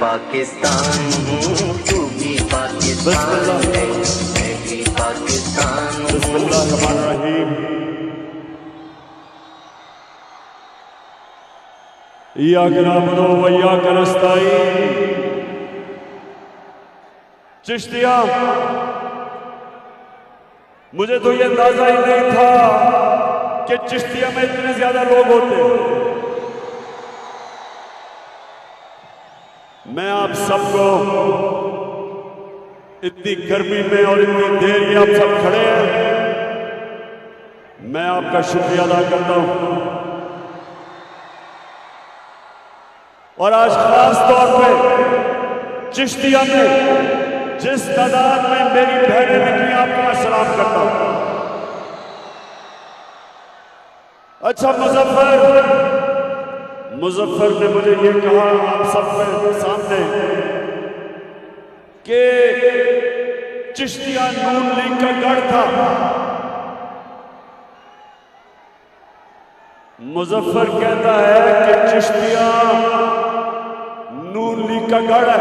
पाकिस्तान हूँ, तू भी पाकिस्तान है, मैं भी पाकिस्तान हूँ। बिस्मिल्लाहिर्रहमानिर्रहीम। इय्याका नअबुदु व इय्याका नस्तईन। चिश्तिया, मुझे तो ये अंदाजा ही नहीं था कि चिश्तिया में इतने ज्यादा लोग होते। मैं आप सबको इतनी गर्मी में और इतनी देर ये आप सब खड़े हैं, मैं आपका शुक्रिया अदा करता हूं। और आज खास तौर पे चिश्तिया में जिस तादाद में मेरी बहनें निकली, आपको मैं सलाम करता हूं। अच्छा, मुजफ्फर ने मुझे ये कहा आप सबके सामने कि चिश्तिया नून लीग का गढ़ था। मुजफ्फर कहता है कि चिश्तिया नून लीग का गढ़ है।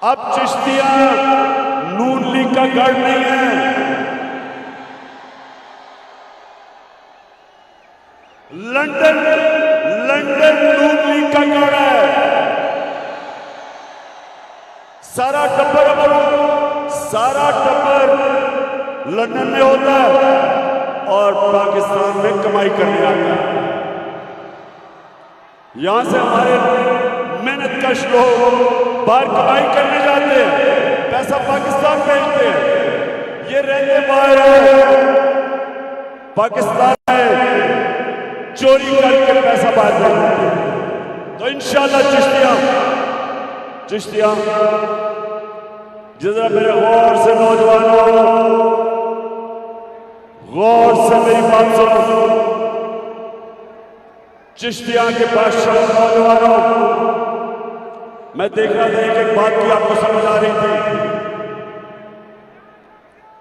अब चिश्तिया नून लीग का गढ़ नहीं है, लंदन नून लीग का गढ़ है। सारा टब्बर लंदन में होता है और पाकिस्तान में कमाई करने आता है। यहां से हमारे मेहनतकश लोग बाहर कमाई करने जाते हैं, पैसा पाकिस्तान भेजते हैं। ये रहते बाहर है, पाकिस्तान में चोरी करके पैसा बाहर भेजते हैं। तो इंशाअल्लाह चिश्तिया जरा मेरे गौर से नौजवानों, गौर से मेरी बात सुनो। चिश्तिया के बादशाह नौजवानों, मैं देख रहा था एक बात की आपको समझ आ रही थी,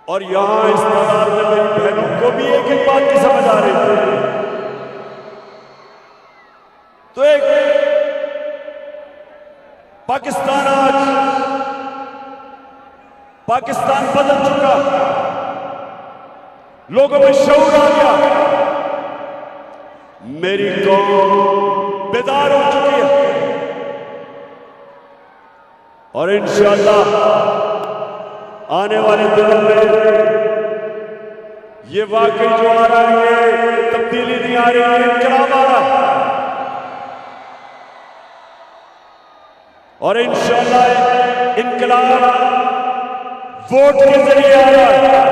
और यहां इस तादाद में मेरी बहनों को भी एक बात की समझ आ रही थी। तो एक पाकिस्तान बदल चुका, लोगों में शऊर आ गया, मेरी कौम बेदार हो चुकी है। और इंशाअल्लाह आने वाले दिनों में ये वाकई जो आ रहा है, ये तब्दीली नहीं आ रही है, इनकलाब आ रहा है। और इंशाअल्लाह इनकलाब वोट के जरिए आ रहा है,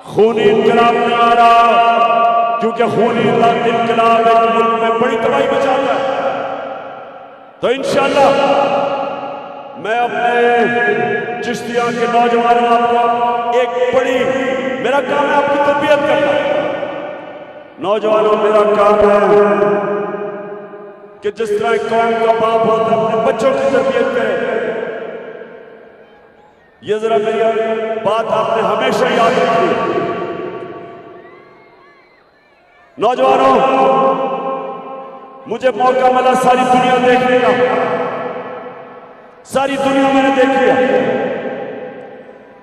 खूनी इनकलाब नहीं आ रहा, क्योंकि खूनी इनकलाब एक मुल्क में बड़ी तबाही मचाता है। तो इंशाअल्लाह मैं अपने चिश्तिया के नौजवानों को एक बड़ी, मेरा काम है आपकी तरबियत करना। नौजवानों, मेरा काम है कि जिस तरह कौम का बाप होता है अपने बच्चों की तरबियत करे। ये जरा मेरी बात आपने हमेशा याद रखी। नौजवानों, मुझे मौका मिला सारी दुनिया देखने का, सारी दुनिया मैंने देखी है,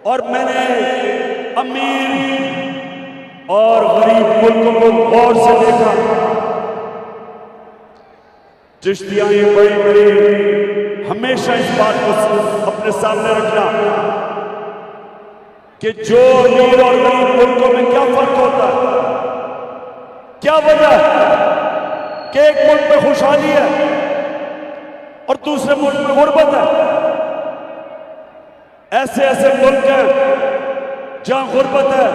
और मैंने अमीर और गरीब मुल्कों को गौर से देखा। चिश्तिया ये बड़ी हमेशा इस बात को अपने सामने रखना कि जो अमीर और गरीब मुल्कों में क्या फर्क होता है, क्या वजह है कि एक मुल्क में खुशहाली है और दूसरे मुल्क में गुर्बत है। ऐसे ऐसे मुल्क हैं जहां गुर्बत है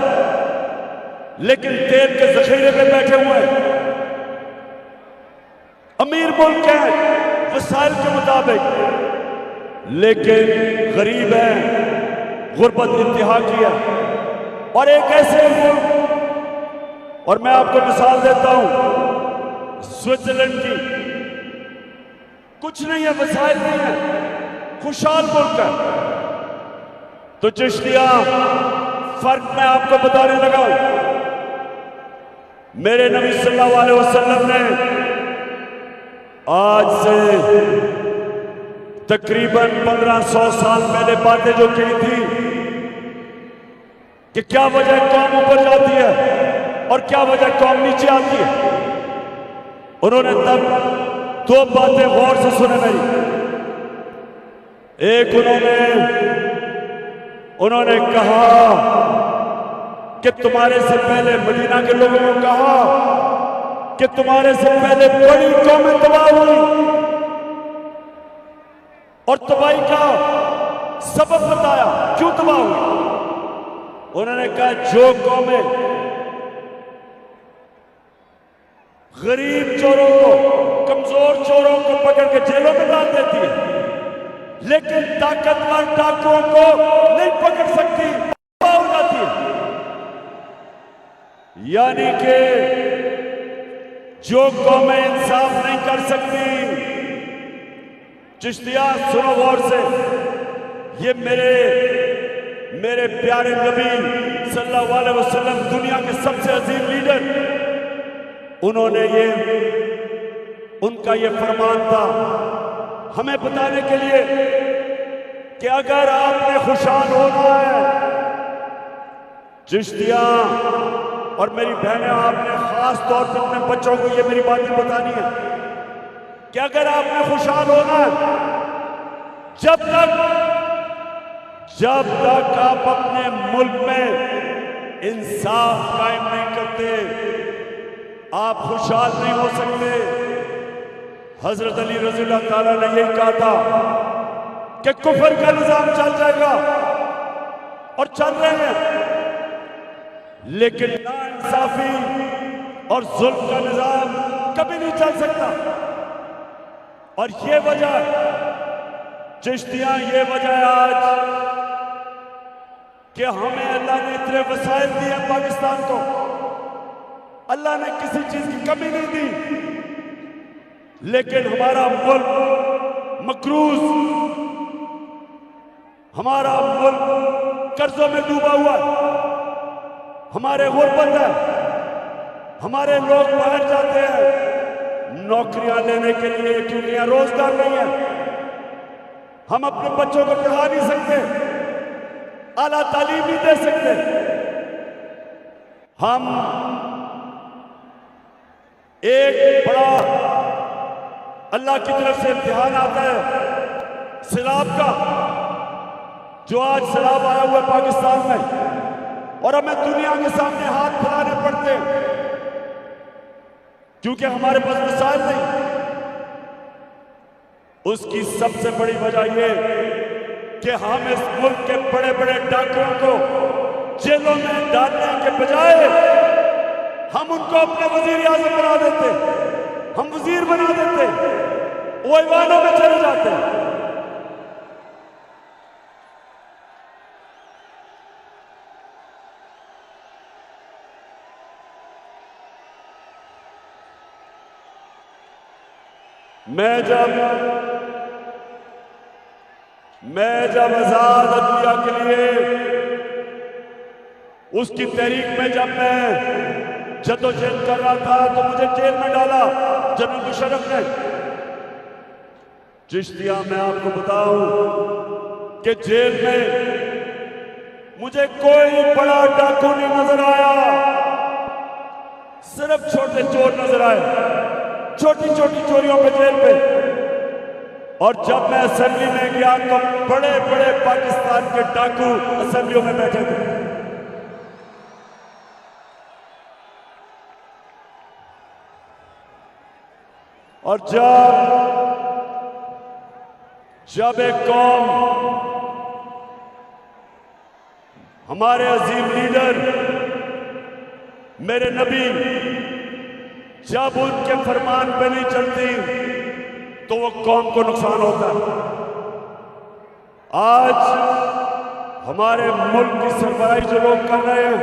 लेकिन तेल के जखीरे में बैठे हुए हैं। अमीर मुल्क है वसाइल के मुताबिक, लेकिन गरीब है, गुर्बत इंतहा की है। और एक ऐसे मुल्क, और मैं आपको मिसाल देता हूं स्विट्जरलैंड की, कुछ नहीं है, वसाइल नहीं है, खुशहाल मुल्क है। तो चिश्तिया फर्क मैं आपको बताने लगा। मेरे नबी सल्लल्लाहु अलैहि वसल्लम ने आज से तकरीबन 1500 साल पहले बातें जो कही थी कि क्या वजह कौम ऊपर जाती है और क्या वजह कौम नीचे आती है, उन्होंने तब दो बातें गौर से सुने मेरी। एक उन्होंने कहा कि तुम्हारे से पहले मदीना के लोगों को कहा कि तुम्हारे से पहले बड़ी कौमें तबाह हुई और तबाही का सबब बताया क्यों तबाह हुई। उन्होंने कहा जो कौमें गरीब चोरों को, कमजोर चोरों को पकड़ के जेलों में डाल देती है, लेकिन ताकतवर डाकुओं को नहीं पकड़ सकती, हो जाती है। यानी कि जो कौमें इंसाफ नहीं कर सकती, चिश्तिया सुनो गौर से, ये मेरे प्यारे नबी सल्लल्लाहु अलैहि वसल्लम, दुनिया के सबसे अजीम लीडर, उन्होंने उनका ये फरमान था हमें बताने के लिए कि अगर आपने खुशहाल होना है, चिश्तिया और मेरी बहनें, आपने खास तौर पर अपने बच्चों को ये मेरी बातें बतानी है कि अगर आपने खुशहाल होना है, जब तक आप अपने मुल्क में इंसाफ कायम नहीं करते, आप खुशहाल नहीं हो सकते। हजरत अली रज़ी अल्लाह ताला ने यही कहा था कि कुफर का निजाम चल जाएगा और चल रहे हैं, लेकिन नाइंसाफी और जुल्म का निजाम कभी नहीं चल सकता। और ये वजह, चिश्तियां, ये वजह आज कि हमें अल्लाह ने इतने वसाइल दिए पाकिस्तान को, अल्लाह ने किसी चीज की कमी नहीं दी, लेकिन हमारा मुल्क मकरूज, हमारा मुल्क कर्जों में डूबा हुआ है, हमारे गुर्बत है, हमारे लोग बाहर जाते हैं नौकरियां लेने के लिए क्योंकि यहां रोजगार नहीं है। हम अपने बच्चों को पढ़ा नहीं सकते, आला तालीम नहीं दे सकते। हम एक बड़ा अल्लाह की तरफ से इम्तिहान आता है सैलाब का, जो आज सैलाब आया हुआ है पाकिस्तान में, और हमें दुनिया के सामने हाथ फैलाने पड़ते हैं क्योंकि हमारे पास मिसाल नहीं। उसकी सबसे बड़ी वजह यह कि हम इस मुल्क के बड़े बड़े डाकुओं को जेलों में डालने के बजाय हम उनको अपने वजीर आजम बना देते, हम वजीर बना देते, वो ईवानों में चले जाते। मैं जब आजाद अदलिया के लिए उसकी तहरीक में जब मैं जद्दोजहद कर रहा था तो मुझे जेल में डाला जनरल मुशर्रफ ने। चिश्तिया, मैं आपको बताऊं कि जेल में मुझे कोई बड़ा डाकू नहीं नजर आया, सिर्फ छोटे चोर नजर आए, छोटी छोटी चोरियों पे जेल पे। और जब मैं असेंबली में गया तो बड़े बड़े पाकिस्तान के डाकू असेंबलियों में बैठे थे। और जब एक कौम, हमारे अजीम लीडर मेरे नबी, जब उनके फरमान पे नहीं चलती तो वो कौम को नुकसान होता है। आज हमारे मुल्क की सरबराही जो लोग कर रहे हैं,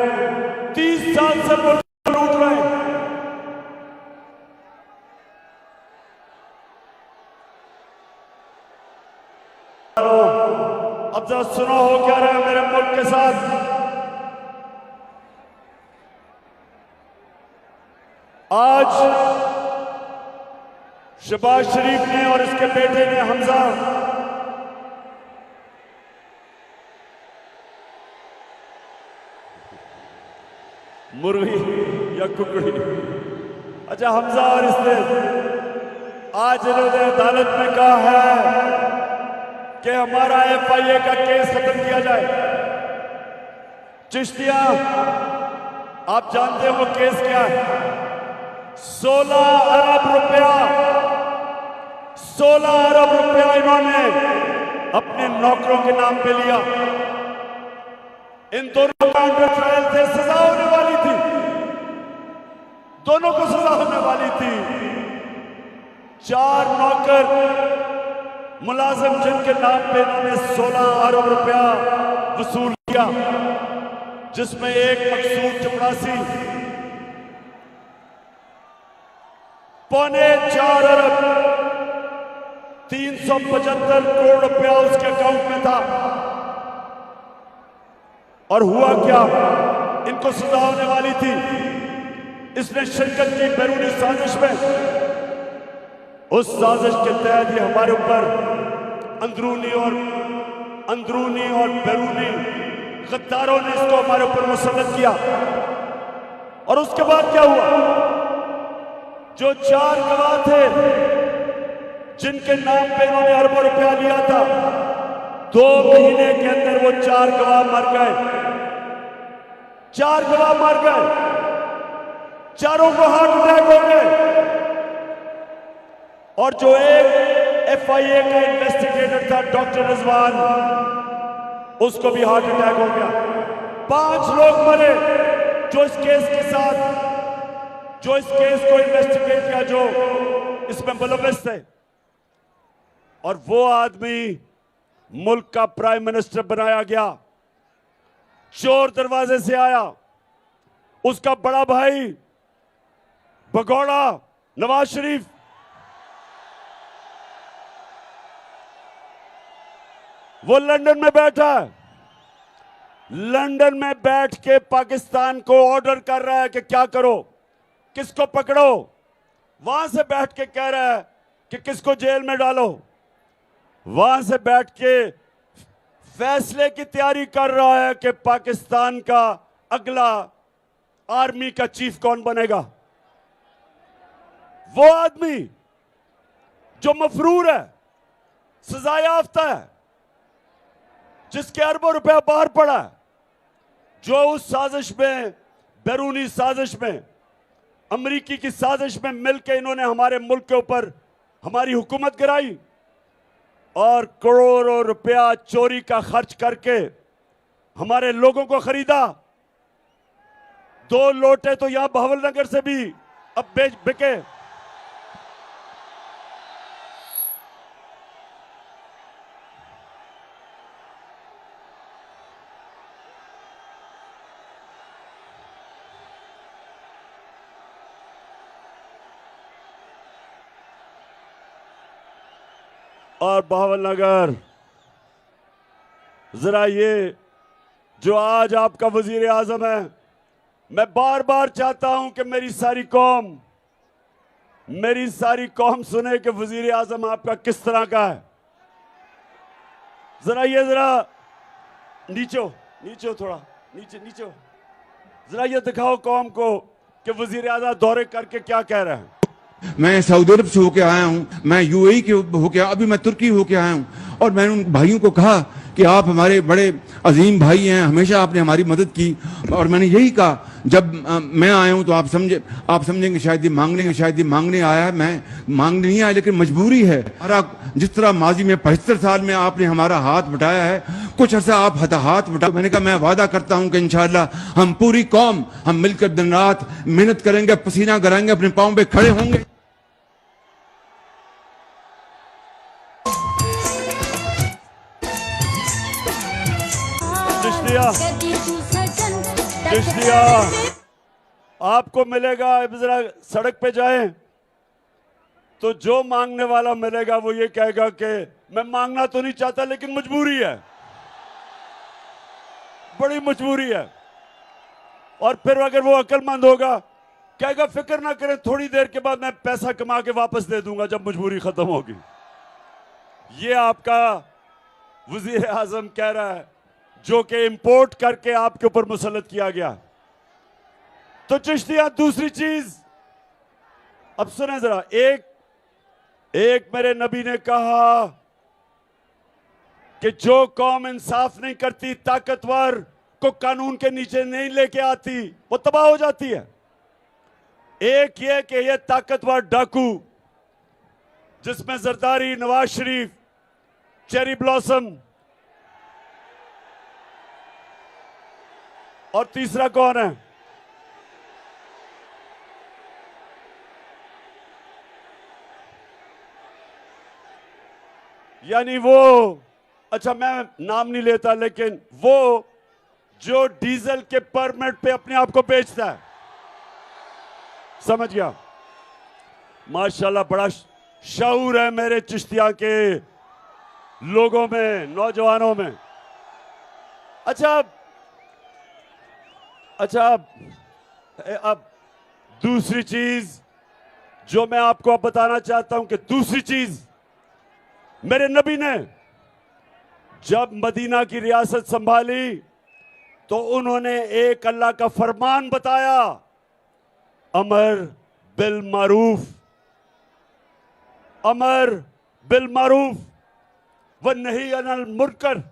30 साल से मुल्क लूट रहे हैं। अब जरा सुनो हो क्या रहा है मेरे मुल्क के साथ। आज शहबाज शरीफ ने और इसके बेटे ने हमजा मुर्गी या कुकड़ी, अच्छा हमजा और इसने आज इन्होंने अदालत में कहा है कि हमारा FIA का केस खत्म किया जाए। चिश्तिया, आप जानते हो वो केस क्या है? 16 अरब रुपया, 16 अरब रुपया इन्होंने अपने नौकरों के नाम पे लिया। इन दोनों का अंडर ट्रायल थे, सजा होने वाली थी, दोनों को सजा होने वाली थी। 4 नौकर मुलाजिम जिनके नाम पे इन्होंने 16 अरब रुपया वसूल किया, जिसमें एक मकसूद चपरासी 4.25 अरब 375 करोड़ रुपया उसके अकाउंट में था। और हुआ क्या, इनको सजा होने वाली थी। इसने शिरकत की बैरूनी साजिश में, उस साजिश के तहत ये हमारे ऊपर अंदरूनी और बैरूनी गद्दारों ने इसको हमारे ऊपर मुसल्लत किया। और उसके बाद क्या हुआ, जो 4 गवाह थे जिनके नाम पे इन्होंने अरबों रुपया लिया था, 2 महीने के अंदर वो 4 गवाह मर गए। 4 गवाह मर गए, चारों को हार्ट अटैक हो गए। और जो एक FIA का इन्वेस्टिगेटर था डॉक्टर रिजवान, उसको भी हार्ट अटैक हो गया। 5 लोग मरे जो इस केस को इन्वेस्टिगेट किया, जो इसमें मुलव्विस थे। और वो आदमी मुल्क का प्राइम मिनिस्टर बनाया गया, चोर दरवाजे से आया। उसका बड़ा भाई भगोड़ा नवाज शरीफ, वो लंदन में बैठा है, लंदन में बैठ के पाकिस्तान को ऑर्डर कर रहा है कि क्या करो, किसको पकड़ो। वहां से बैठ के कह रहा है कि किसको जेल में डालो। वहां से बैठ के फैसले की तैयारी कर रहा है कि पाकिस्तान का अगला आर्मी का चीफ कौन बनेगा। वो आदमी जो मफरूर है, सजा याफ्ता है, जिसके अरबों रुपया बाहर पड़ा है, जो उस साजिश में, बैरूनी साजिश में, अमरीकी की साजिश में मिलकर इन्होंने हमारे मुल्क के ऊपर हमारी हुकूमत गिराई और करोड़ों रुपया चोरी का खर्च करके हमारे लोगों को खरीदा। 2 लोटे तो यहां बहावलनगर से भी अब बिके। और बहावलनगर, जरा ये जो आज आपका वजीर आजम है, मैं बार बार चाहता हूं कि मेरी सारी कौम सुने कि वजीर आजम आपका किस तरह का है। जरा नीचे थोड़ा नीचे जरा ये दिखाओ कौम को कि वजीर आजम दौरे करके क्या कह रहे हैं। मैं सऊदी अरब से होके आया हूँ, मैं UAE के होके, अभी मैं तुर्की होके आया हूँ। और मैंने उन भाइयों को कहा कि आप हमारे बड़े अजीम भाई हैं, हमेशा आपने हमारी मदद की। और मैंने यही कहा, जब मैं आया हूँ तो आप समझेंगे शायद ये मांगने आया है। मैं मांगने नहीं आया, लेकिन मजबूरी है। जिस तरह माजी में 75 साल में आपने हमारा हाथ बटाया है, कुछ अर्सा आप हाथ बटा। मैंने कहा मैं वादा करता हूँ कि इंशाअल्लाह हम पूरी कौम हम मिलकर दिन रात मेहनत करेंगे, पसीना गराएंगे, अपने पाँव पे खड़े होंगे। चिश्तिया, आपको मिलेगा, जरा सड़क पे जाएं तो जो मांगने वाला मिलेगा वो ये कहेगा कि मैं मांगना तो नहीं चाहता लेकिन मजबूरी है, बड़ी मजबूरी है। और फिर अगर वो अक्लमंद होगा कहेगा फिक्र ना करें, थोड़ी देर के बाद मैं पैसा कमा के वापस दे दूंगा जब मजबूरी खत्म होगी। ये आपका वजीर आजम कह रहा है, जो कि इंपोर्ट करके आपके ऊपर मुसल्लत किया गया। तो चिश्तिया, दूसरी चीज अब सुने जरा, एक मेरे नबी ने कहा कि जो कौम इंसाफ नहीं करती, ताकतवर को कानून के नीचे नहीं लेके आती, वो तबाह हो जाती है। एक ये कि ये ताकतवर डाकू, जिसमें जरदारी, नवाज शरीफ, चेरी ब्लॉसम, और तीसरा कौन है? यानी वो, अच्छा मैं नाम नहीं लेता, लेकिन वो जो डीजल के परमिट पे अपने आप को बेचता है, समझ गया? माशाल्लाह बड़ा शऊर है मेरे चिश्तिया के लोगों में, नौजवानों में। अच्छा अब दूसरी चीज जो मैं आपको अब बताना चाहता हूं कि दूसरी चीज, मेरे नबी ने जब मदीना की रियासत संभाली तो उन्होंने एक अल्लाह का फरमान बताया, अमर बिल मारूफ, अमर बिल मारूफ व नही अनिल मुनकर।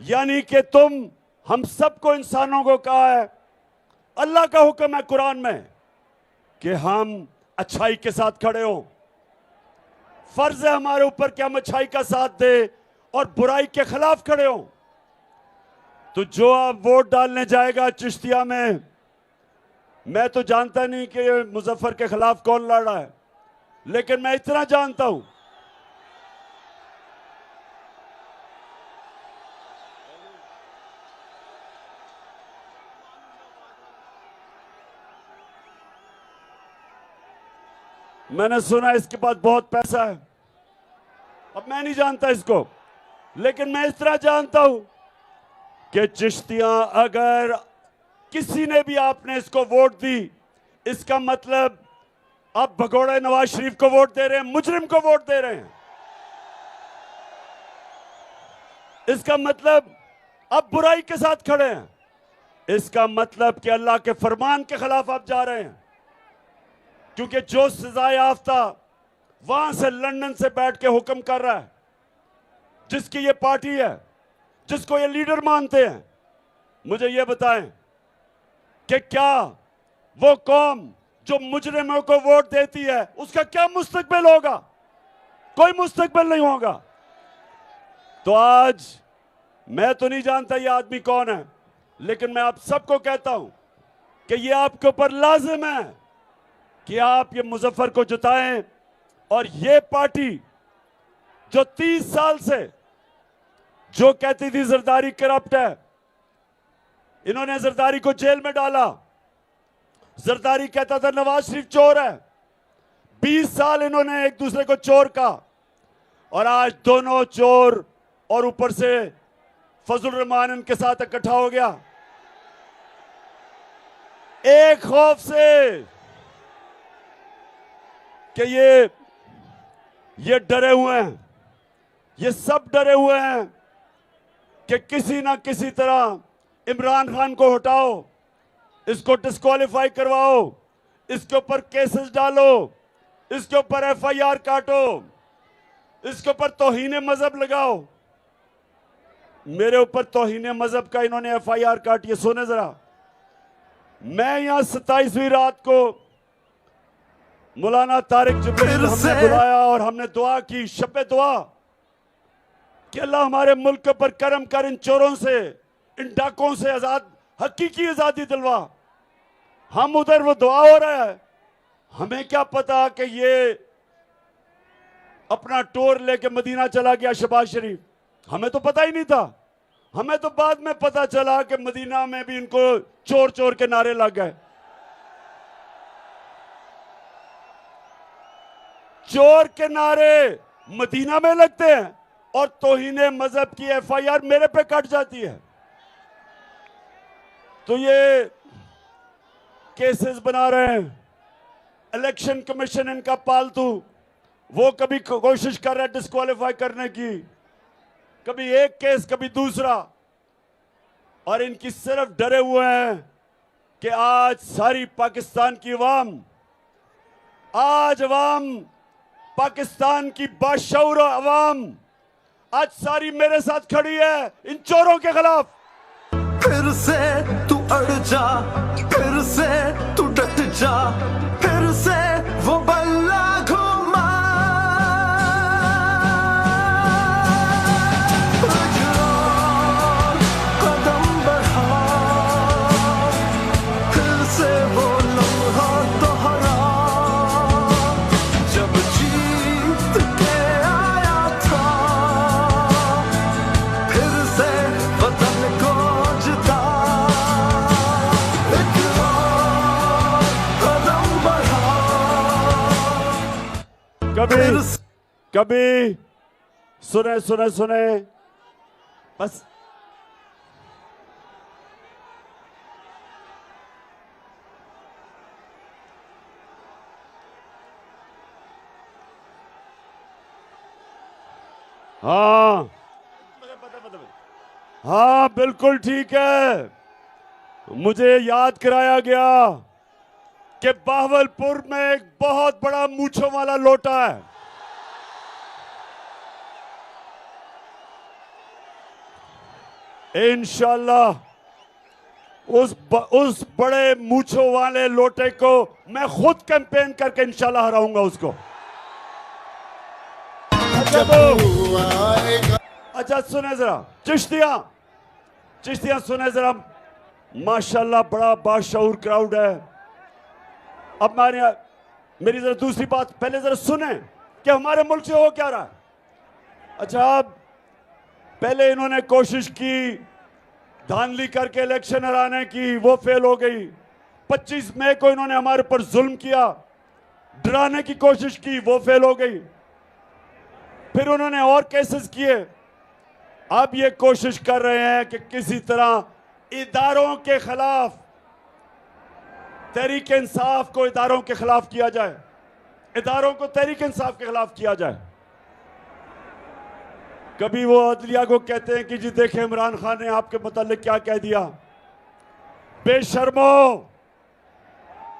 यानी कि तुम हम सबको, इंसानों को कहा है, अल्लाह का हुक्म है कुरान में कि हम अच्छाई के साथ खड़े हों। फर्ज है हमारे ऊपर कि हम अच्छाई का साथ दे और बुराई के खिलाफ खड़े हों। तो जो आप वोट डालने जाएगा चिश्तिया में, मैं तो जानता नहीं कि मुजफ्फर के खिलाफ कौन लड़ रहा है, लेकिन मैं इतना जानता हूं मैंने सुना इसके पास बहुत पैसा है। अब मैं नहीं जानता इसको, लेकिन मैं इस तरह जानता हूं कि चिश्तिया, अगर किसी ने भी आपने इसको वोट दी, इसका मतलब आप भगोड़े नवाज शरीफ को वोट दे रहे हैं, मुजरिम को वोट दे रहे हैं। इसका मतलब आप बुराई के साथ खड़े हैं। इसका मतलब कि अल्लाह के फरमान के खिलाफ आप जा रहे हैं, क्योंकि जो सजा याफ्ता वहां से लंदन से बैठ के हुक्म कर रहा है, जिसकी ये पार्टी है, जिसको ये लीडर मानते हैं, मुझे ये बताएं कि क्या वो कौम जो मुजरिमों को वोट देती है, उसका क्या मुस्तकबिल होगा? कोई मुस्तकबिल नहीं होगा। तो आज मैं तो नहीं जानता ये आदमी कौन है, लेकिन मैं आप सबको कहता हूं कि ये आपके ऊपर लाजिम है कि आप ये मुजफ्फर को जिताएं। और ये पार्टी जो 30 साल से जो कहती थी जरदारी करप्ट है, इन्होंने जरदारी को जेल में डाला। जरदारी कहता था नवाज शरीफ चोर है। 20 साल इन्होंने एक दूसरे को चोर कहा, और आज दोनों चोर और ऊपर से फजल रहमान इनके साथ इकट्ठा हो गया, एक खौफ से कि ये डरे हुए हैं, ये सब डरे हुए हैं कि किसी ना किसी तरह इमरान खान को हटाओ, इसको डिस्क्वालीफाई करवाओ, इसके ऊपर केसेस डालो, इसके ऊपर एफआईआर काटो, इसके ऊपर तौहीन मजहब लगाओ। मेरे ऊपर तौहीन मजहब का इन्होंने एफआईआर काटी है। सुने जरा, मैं यहां 27वीं रात को मौलाना तारिक जिब्रील हमने बुलाया और हमने दुआ की, शब दुआ, कि अल्लाह हमारे मुल्क पर करम कर, इन चोरों से, इन डाकों से आजाद, हकीकी आजादी दिलवा। हम उधर, वो दुआ हो रहा है, हमें क्या पता कि ये अपना टोर लेके मदीना चला गया शहबाज शरीफ, हमें तो पता ही नहीं था। हमें तो बाद में पता चला कि मदीना में भी इनको चोर चोर के नारे लग गए। चोर के नारे मदीना में लगते हैं और तौहीन मजहब की एफआईआर मेरे पे कट जाती है। तो केसेस बना रहे हैं, इलेक्शन कमीशन इनका पालतू, वो कभी कोशिश कर रहा है डिस्क्वालीफाई करने की, कभी एक केस कभी दूसरा, और इनकी सिर्फ डरे हुए हैं कि आज सारी पाकिस्तान की आज अवाम पाकिस्तान की बाशऊर अवाम आज सारी मेरे साथ खड़ी है इन चोरों के खिलाफ। फिर से तू अड़ जा, फिर से तू डट जा, फिर से वो बल्ला घुमा, कदम बढ़ा, फिर से वो लम्हा दोहरा, जब जीत के आया था, फिर से वतन को जिता, एक और कदम बढ़ा, कभी सुने बस। हाँ बिल्कुल ठीक है। मुझे याद कराया गया कि बहावलपुर में एक बहुत बड़ा मूंछों वाला लोटा है। इंशाल्लाह उस बड़े मूंछों वाले लोटे को मैं खुद कैंपेन करके इंशाल्लाह हराऊंगा उसको। अच्छा सुने जरा चिश्तियां सुने जरा, माशाल्लाह बड़ा बाशऊर क्राउड है। अब मेरी जरा दूसरी बात पहले जरा सुने कि हमारे मुल्क से हो क्या रहा है। अच्छा पहले इन्होंने कोशिश की धांधली करके इलेक्शन हराने की, वो फेल हो गई। 25 मई को इन्होंने हमारे ऊपर जुल्म किया, डराने की कोशिश की, वो फेल हो गई। फिर उन्होंने और केसेस किए। अब ये कोशिश कर रहे हैं कि किसी तरह इदारों के खिलाफ, तहरीक इंसाफ को इदारों के खिलाफ किया जाए, इदारों को तहरीक इंसाफ के खिलाफ किया जाए। कभी वो अदलिया को कहते हैं कि जी देखें इमरान खान ने आपके मुतालिक क्या कह दिया। बेशर्मो,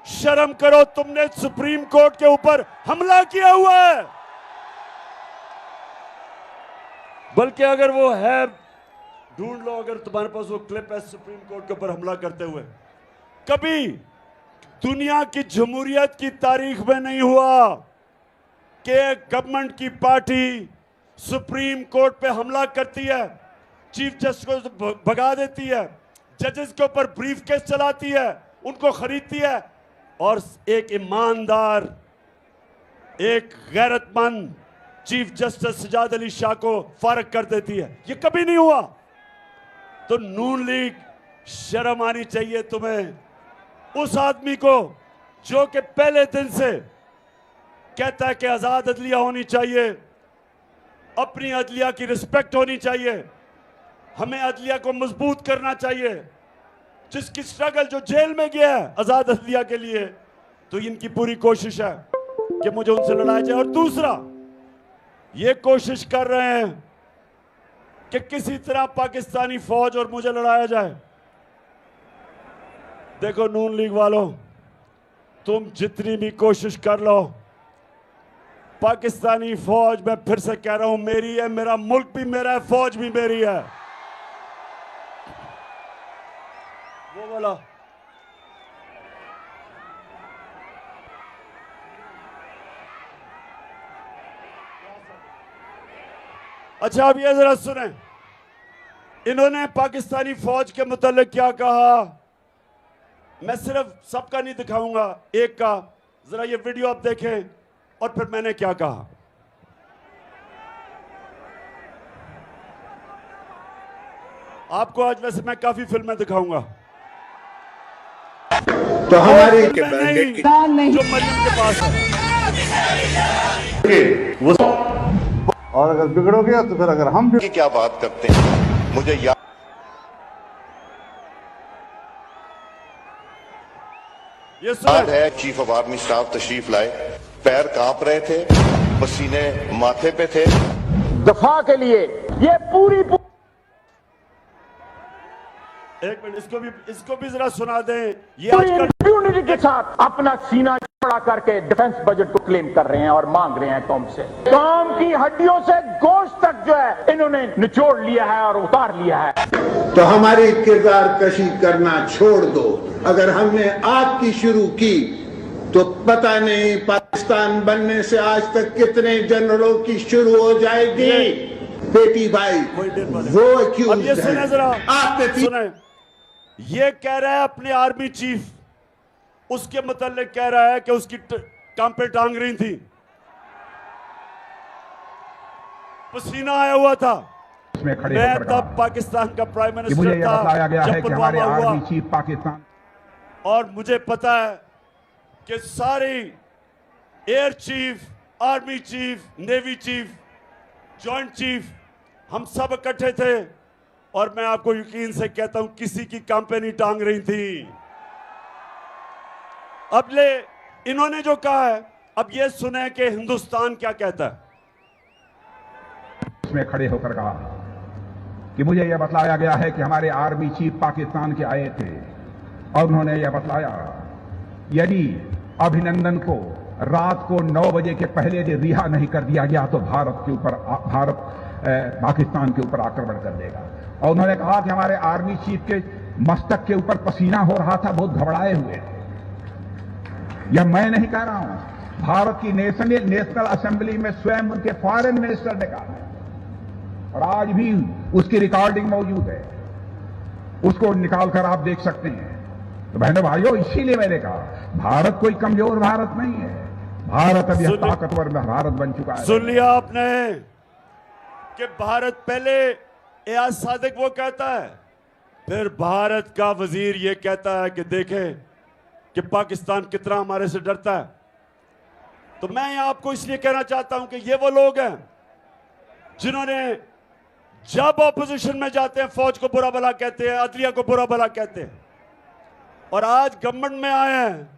शर्म करो, तुमने सुप्रीम कोर्ट के ऊपर हमला किया हुआ है। बल्कि अगर वो है ढूंढ लो, अगर तुम्हारे पास वो क्लिप है सुप्रीम कोर्ट के ऊपर हमला करते हुए। कभी दुनिया की जमहूरियत की तारीख में नहीं हुआ कि गवर्नमेंट की पार्टी सुप्रीम कोर्ट पे हमला करती है, चीफ जस्टिस को भगा देती है, जजेस के ऊपर ब्रीफ केस चलाती है, उनको खरीदती है और एक ईमानदार, एक गैरतमंद चीफ जस्टिस सजाद अली शाह को फारग कर देती है। ये कभी नहीं हुआ। तो नून लीग, शर्म आनी चाहिए तुम्हें। उस आदमी को जो कि पहले दिन से कहता है कि आजाद अदलिया होनी चाहिए, अपनी अदलिया की रिस्पेक्ट होनी चाहिए, हमें अदलिया को मजबूत करना चाहिए, जिसकी स्ट्रगल जो जेल में गया है आजाद अदलिया के लिए, तो इनकी पूरी कोशिश है कि मुझे उनसे लड़ाया जाए। और दूसरा ये कोशिश कर रहे हैं कि किसी तरह पाकिस्तानी फौज और मुझे लड़ाया जाए। देखो नून लीग वालों, तुम जितनी भी कोशिश कर लो, पाकिस्तानी फौज, मैं फिर से कह रहा हूं, मेरी है, मेरा मुल्क भी मेरा है, फौज भी मेरी है। वो बोला अच्छा, अब ये जरा सुने, इन्होंने पाकिस्तानी फौज के मुतालिक क्या कहा। मैं सिर्फ सबका नहीं दिखाऊंगा, एक का जरा ये वीडियो आप देखें और फिर मैंने क्या कहा। आपको आज वैसे मैं काफी फिल्में दिखाऊंगा, तो हमारे नहीं, जो मरियम के पास है। और अगर बिगड़ोगे तो फिर अगर हम की क्या बात करते हैं, मुझे याद, ये आज सुने, है चीफ ऑफ आर्मी स्टाफ तशरीफ लाए, पैर कांप रहे थे, पसीने माथे पे थे। दफा के लिए ये पूरी एक मिनट, इसको भी जरा सुना दें। ये आजकल इम्प्यूनिटी के साथ अपना सीना चौड़ा करके डिफेंस बजट को क्लेम कर रहे हैं और मांग रहे हैं कौम से। कौम की हड्डियों से गोश्त तक जो है इन्होंने निचोड़ लिया है और उतार लिया है। तो हमारी किरदार कशी करना छोड़ दो। अगर हमने आपकी शुरू की तो पता नहीं पाकिस्तान बनने से आज तक कितने जनरलों की शुरू हो जाएगी। बेटी भाई वो अब क्यों ये सुने जरा, आपने सुने, ये कह रहा है अपने आर्मी चीफ, उसके मतलब कह रहा है कि उसकी काम पे टांग रही थी, पसीना आया हुआ था। में खड़े मैं होकर तब पाकिस्तान का प्राइम कि मिनिस्टर मुझे यह था बताया गया है जब कि हमारे पुलवामा हुआ, आर्मी चीफ पाकिस्तान, और मुझे पता है कि सारी air chief, army chief, navy chief, joint chief, हम सब इकट्ठे थे, और मैं आपको यकीन से कहता हूं किसी की कंपनी टांग रही थी। अब ले इन्होंने जो कहा है, अब ये सुने कि हिंदुस्तान क्या कहता है। में खड़े होकर कहा कि मुझे यह बतलाया गया है कि हमारे आर्मी चीफ पाकिस्तान के आए थे और उन्होंने यह बतलाया यदि अभिनंदन को रात को 9 बजे के पहले रिहा नहीं कर दिया गया तो भारत पाकिस्तान के ऊपर आक्रमण कर देगा। और उन्होंने कहा कि हमारे आर्मी चीफ के मस्तक के ऊपर पसीना हो रहा था, बहुत घबराए हुए। यह मैं नहीं कह रहा हूं, भारत की नेशनल असेंबली में स्वयं उनके फॉरेन मिनिस्टर ने कहा, और आज भी उसकी रिकॉर्डिंग मौजूद है, उसको निकालकर आप देख सकते हैं। तो बहनों भाइयों, इसीलिए मैंने कहा भारत कोई कमजोर भारत नहीं है, भारत अब यह ताकतवर भारत बन चुका है। सुन लिया आपने कि भारत पहले एयाज सादिक वो कहता है, फिर भारत का वजीर ये कहता है कि देखें कि पाकिस्तान कितना हमारे से डरता है। तो मैं यहां आपको इसलिए कहना चाहता हूं कि ये वो लोग हैं जिन्होंने जब ऑपोजिशन में जाते हैं फौज को बुरा भला कहते हैं, अदलिया को बुरा भला कहते हैं, और आज गवर्नमेंट में आए हैं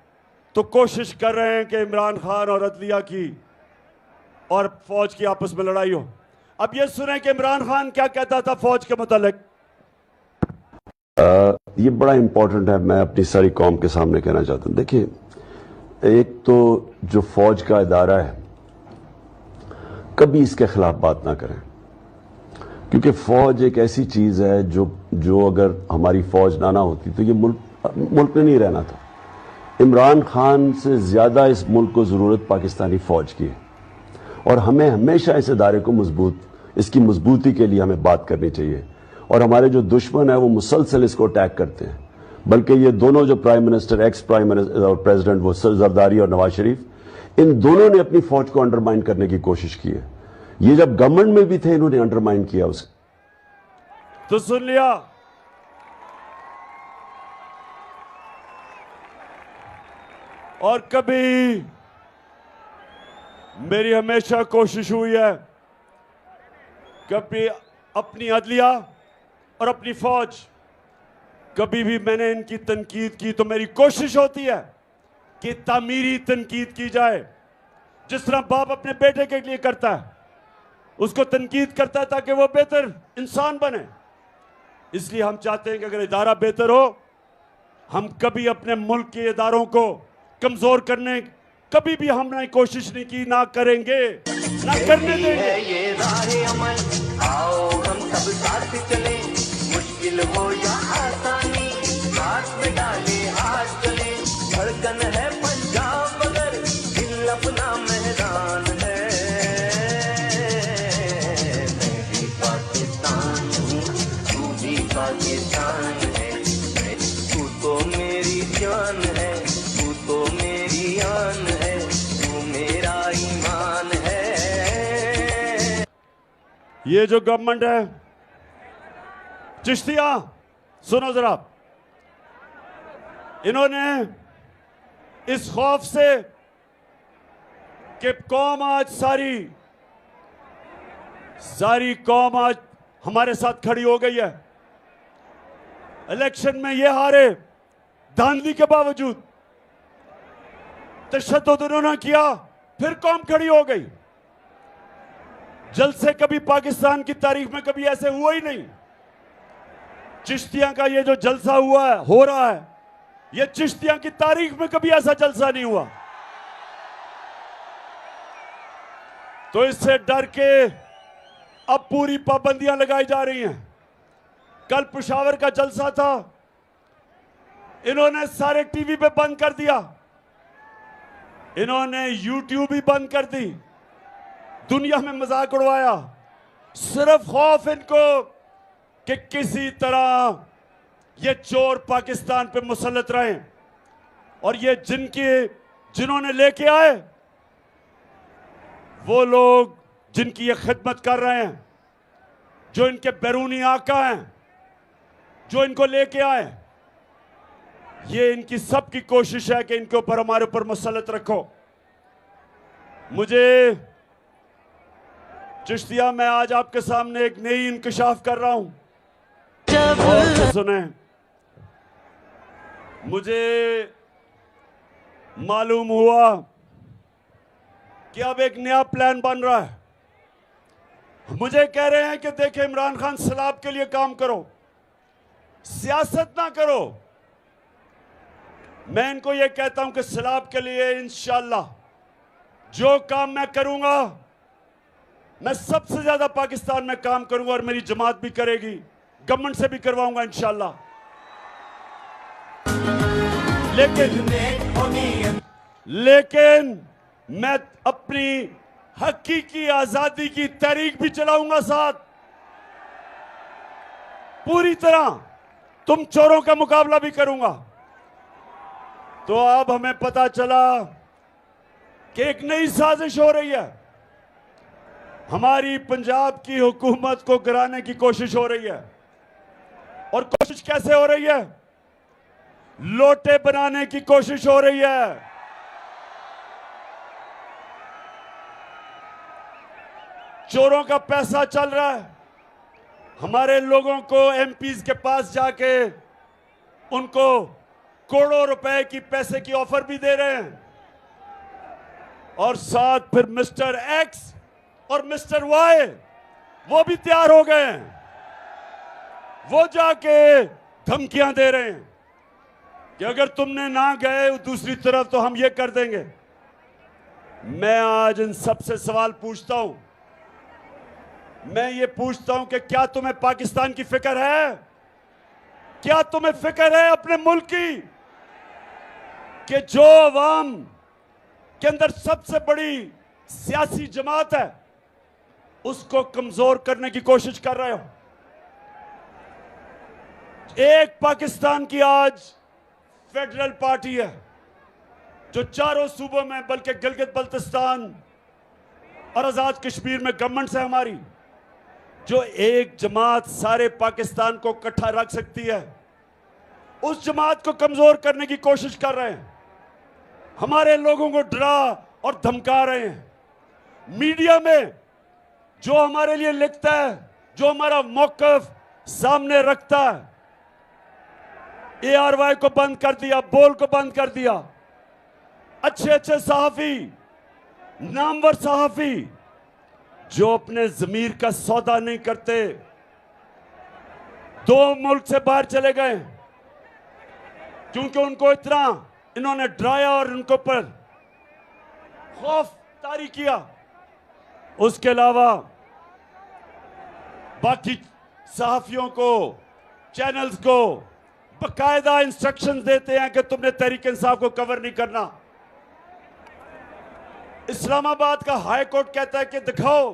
तो कोशिश कर रहे हैं कि इमरान खान और अदलिया की और फौज की आपस में लड़ाई हो। अब ये सुने कि इमरान खान क्या कहता था फौज के मुतालिक। ये बड़ा इंपॉर्टेंट है, मैं अपनी सारी कौम के सामने कहना चाहता हूं। देखिए, एक तो जो फौज का इदारा है कभी इसके खिलाफ बात ना करें, क्योंकि फौज एक ऐसी चीज है जो अगर हमारी फौज ना होती तो ये मुल्क में नहीं रहना था। इमरान खान से ज्यादा इस मुल्क को जरूरत पाकिस्तानी फौज की है, और हमें हमेशा इस इदारे को इसकी मजबूती के लिए हमें बात करनी चाहिए। और हमारे जो दुश्मन है वो मुसलसल इसको अटैक करते हैं, बल्कि ये दोनों जो prime minister, ex prime minister और प्रेसिडेंट, वो जरदारी और नवाज शरीफ, इन दोनों ने अपनी फौज को अंडरमाइन करने की कोशिश की है। ये जब गवर्नमेंट में भी थे इन्होंने अंडरमाइन किया उसको। तो सुन लिया, और कभी मेरी हमेशा कोशिश हुई है कभी अपनी अदलिया और अपनी फौज, कभी भी मैंने इनकी तनकीद की तो मेरी कोशिश होती है कि तामीरी तनकीद की जाए, जिस तरह बाप अपने बेटे के लिए करता है, उसको तनकीद करता है ताकि वो बेहतर इंसान बने। इसलिए हम चाहते हैं कि अगर इदारा बेहतर हो, हम कभी अपने मुल्क के इदारों को कमजोर करने कभी भी हमने कोशिश नहीं की, ना करेंगे, ना करने देंगे। ये राहे अमल, आओ हम सब साथ चले, मुश्किल हो या आसानी, हाथ में डाले हाथ चले। धड़कन है पंजाब मगर दिल अपना मेहरान है। मैं भी पाकिस्तान हूँ, तू भी पाकिस्तान है, तू तो मेरी जान है, तू तो मेरी आन है, तू मेरा ईमान है। ये जो गवर्नमेंट है, चिश्तिया सुनो जरा, इन्होंने इस खौफ से कि कौम आज सारी कौम आज हमारे साथ खड़ी हो गई है, इलेक्शन में ये हारे धांधली के बावजूद, तशद्दुद उन्होंने किया, फिर कौम खड़ी हो गई। जलसे कभी पाकिस्तान की तारीख में कभी ऐसे हुआ ही नहीं। चिश्तियां का ये जो जलसा हुआ है, हो रहा है, ये चिश्तियां की तारीख में कभी ऐसा जलसा नहीं हुआ। तो इससे डर के अब पूरी पाबंदियां लगाई जा रही हैं। कल पेशावर का जलसा था, इन्होंने सारे टीवी पे बंद कर दिया, इन्होंने यूट्यूब ही बंद कर दी, दुनिया में मजाक उड़वाया। सिर्फ खौफ इनको कि किसी तरह ये चोर पाकिस्तान पे मुसल्लत रहे, और ये जिन्होंने लेके आए वो लोग जिनकी ये खिदमत कर रहे हैं, जो इनके बैरूनी आका हैं, जो इनको लेके आए, ये इनकी सबकी कोशिश है कि इनके ऊपर हमारे ऊपर मुसल्लत रखो। मुझे चिश्तिया, मैं आज आपके सामने एक नई इंकशाफ कर रहा हूं, और सुने, मुझे मालूम हुआ कि अब एक नया प्लान बन रहा है। मुझे कह रहे हैं कि देखें, इमरान खान सैलाब के लिए काम करो, सियासत ना करो। मैं इनको यह कहता हूं कि सैलाब के लिए इंशाअल्लाह जो काम मैं करूंगा, मैं सबसे ज्यादा पाकिस्तान में काम करूंगा, और मेरी जमात भी करेगी, गवर्नमेंट से भी करवाऊंगा इंशाअल्लाह। लेकिन मैं अपनी हकीकी आजादी की तहरीक भी चलाऊंगा साथ, पूरी तरह तुम चोरों का मुकाबला भी करूंगा। तो अब हमें पता चला कि एक नई साजिश हो रही है, हमारी पंजाब की हुकूमत को गिराने की कोशिश हो रही है। और कोशिश कैसे हो रही है? लोटे बनाने की कोशिश हो रही है। चोरों का पैसा चल रहा है, हमारे लोगों को एमपीज के पास जाके उनको करोड़ों रुपए की पैसे की ऑफर भी दे रहे हैं, और साथ फिर मिस्टर एक्स और मिस्टर वाई वो भी तैयार हो गए हैं, वो जाके धमकियां दे रहे हैं कि अगर तुमने ना गए दूसरी तरफ तो हम ये कर देंगे। मैं आज इन सबसे सवाल पूछता हूं, मैं ये पूछता हूं कि क्या तुम्हें पाकिस्तान की फिक्र है? क्या तुम्हें फिक्र है अपने मुल्क की, कि जो अवाम के अंदर सबसे बड़ी सियासी जमात है उसको कमजोर करने की कोशिश कर रहे हो? एक पाकिस्तान की आज फेडरल पार्टी है जो चारों सूबों में, बल्कि गिलगित बल्तिस्तान और आजाद कश्मीर में गवर्नमेंट है हमारी, जो एक जमात सारे पाकिस्तान को इकट्ठा रख सकती है, उस जमात को कमजोर करने की कोशिश कर रहे हैं, हमारे लोगों को डरा और धमका रहे हैं। मीडिया में जो हमारे लिए लिखता है, जो हमारा मौकफ सामने रखता है, ARY को बंद कर दिया, बोल को बंद कर दिया। अच्छे अच्छे सहाफी, नामवर सहाफी जो अपने जमीर का सौदा नहीं करते, 2 मुल्क से बाहर चले गए क्योंकि उनको इतना इन्होंने डराया और उनको पर खौफ तारी किया। उसके अलावा बाकी सहाफियों को, चैनल्स को बाकायदा इंस्ट्रक्शंस देते हैं कि तुमने तहरीक इंसाफ को कवर नहीं करना। इस्लामाबाद का हाई कोर्ट कहता है कि दिखाओ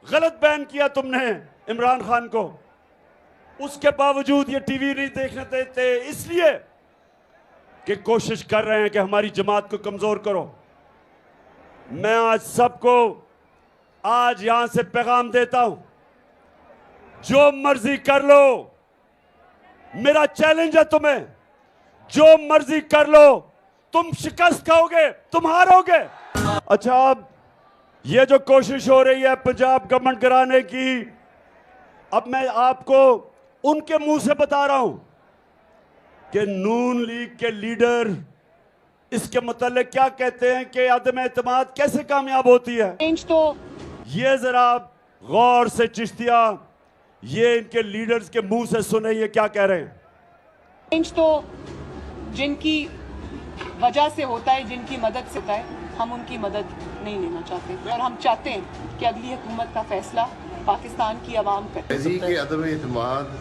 गलत बैन किया तुमने इमरान खान को, उसके बावजूद ये टीवी नहीं देखने देते, इसलिए कि कोशिश कर रहे हैं कि हमारी जमात को कमजोर करो। मैं आज सबको आज यहां से पैगाम देता हूं, जो मर्जी कर लो, मेरा चैलेंज है तुम्हें, जो मर्जी कर लो, तुम शिकस्त खाओगे, तुम हारोगे। अच्छा, अब ये जो कोशिश हो रही है पंजाब गवर्नमेंट गिराने की, अब मैं आपको उनके मुंह से बता रहा हूं कि नून लीग के लीडर इसके मुताल्लिक क्या कहते हैं कि अदम एतमाद कैसे कामयाब होती है? तो ये जरा गौर से चिश्तिया, ये इनके लीडर्स के मुंह से सुने ये क्या कह रहे हैं। तो जिनकी वजह से होता है, जिनकी मदद से होता है, हम उनकी मदद नहीं लेना चाहते और हम चाहते हैं कि अगली हुकूमत का फैसला पाकिस्तान की आवाम पर। के अदम एतमाद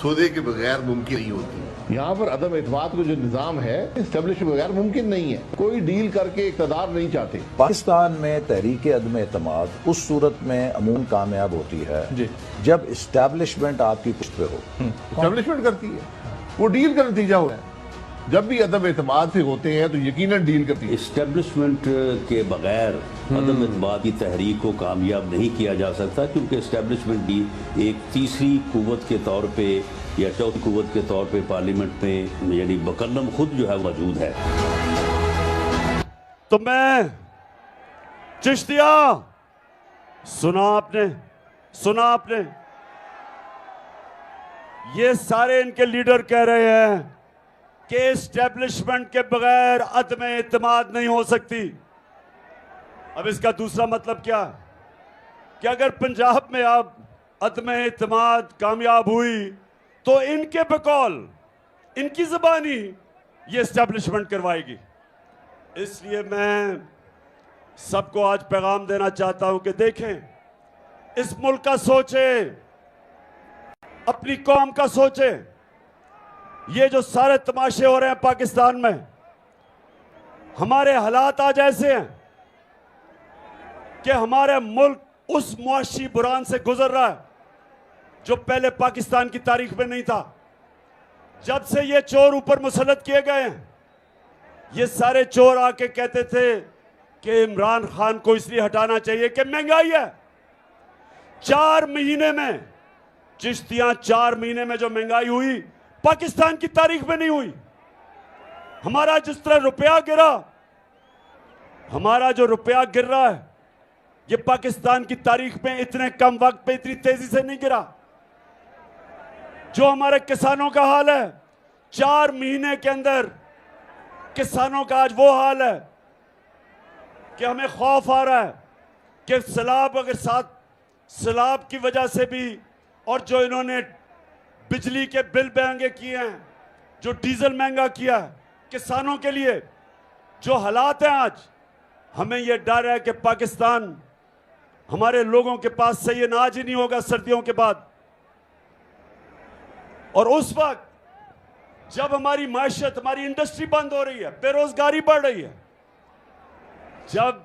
सौदे के बगैर मुमकिन नहीं होती। यहाँ पर अदम एतमाद को जो निज़ाम है इस्टेब्लिश के बगैर मुमकिन नहीं है। कोई डील करके इक़्तिदार नहीं चाहते। पाकिस्तान में तहरीक अदम एतमाद उस सूरत में अमूमन कामयाब होती है जब इस्टेब्लिशमेंट आपकी पुष्ट पे हो। इस्टेब्लिशमेंट करती है, वो डील का नतीजा हो है। जब भी अदम एतमाद से होते हैं तो यकीनन डील करती है। इस्टेब्लिशमेंट के बगैर अदम एतमाद की तहरीक को कामयाब नहीं किया जा सकता, क्योंकि इस्टेब्लिशमेंट भी एक तीसरी कुव्वत के तौर पे या चौथी कुव्वत के तौर पे पार्लियामेंट में यानी मुकल्लम खुद जो है मौजूद है। तो मैं चिश्तिया, सुना आपने ये सारे इनके लीडर कह रहे हैं कि एस्टेब्लिशमेंट के बगैर अदम एतमाद नहीं हो सकती। अब इसका दूसरा मतलब क्या कि अगर पंजाब में अब अदम एतमाद कामयाब हुई तो इनके बकौल, इनकी ज़बानी ये एस्टेब्लिशमेंट करवाएगी। इसलिए मैं सबको आज पैगाम देना चाहता हूं कि देखें, इस मुल्क का सोचें, अपनी कौम का सोचें। ये जो सारे तमाशे हो रहे हैं पाकिस्तान में, हमारे हालात आज ऐसे हैं कि हमारे मुल्क उस मुआशी बुरान से गुजर रहा है जो पहले पाकिस्तान की तारीख में नहीं था। जब से ये चोर ऊपर मुसल्लत किए गए हैं, ये सारे चोर आके कहते थे कि इमरान खान को इसलिए हटाना चाहिए कि महंगाई है। 4 महीने में चिश्तियां, 4 महीने में जो महंगाई हुई पाकिस्तान की तारीख में नहीं हुई। हमारा जिस तरह रुपया गिरा, हमारा जो रुपया गिर रहा है ये पाकिस्तान की तारीख में इतने कम वक्त पे इतनी तेजी से नहीं गिरा। जो हमारे किसानों का हाल है, 4 महीने के अंदर किसानों का आज वो हाल है कि हमें खौफ आ रहा है कि सैलाब, अगर साथ सैलाब की वजह से भी, और जो इन्होंने बिजली के बिल महंगे किए हैं, जो डीजल महंगा किया है किसानों के लिए, जो हालात हैं आज, हमें यह डर है कि पाकिस्तान, हमारे लोगों के पास सही अनाज ही नहीं होगा सर्दियों के बाद। और उस वक्त जब हमारी माशियत, हमारी इंडस्ट्री बंद हो रही है, बेरोजगारी बढ़ रही है, जब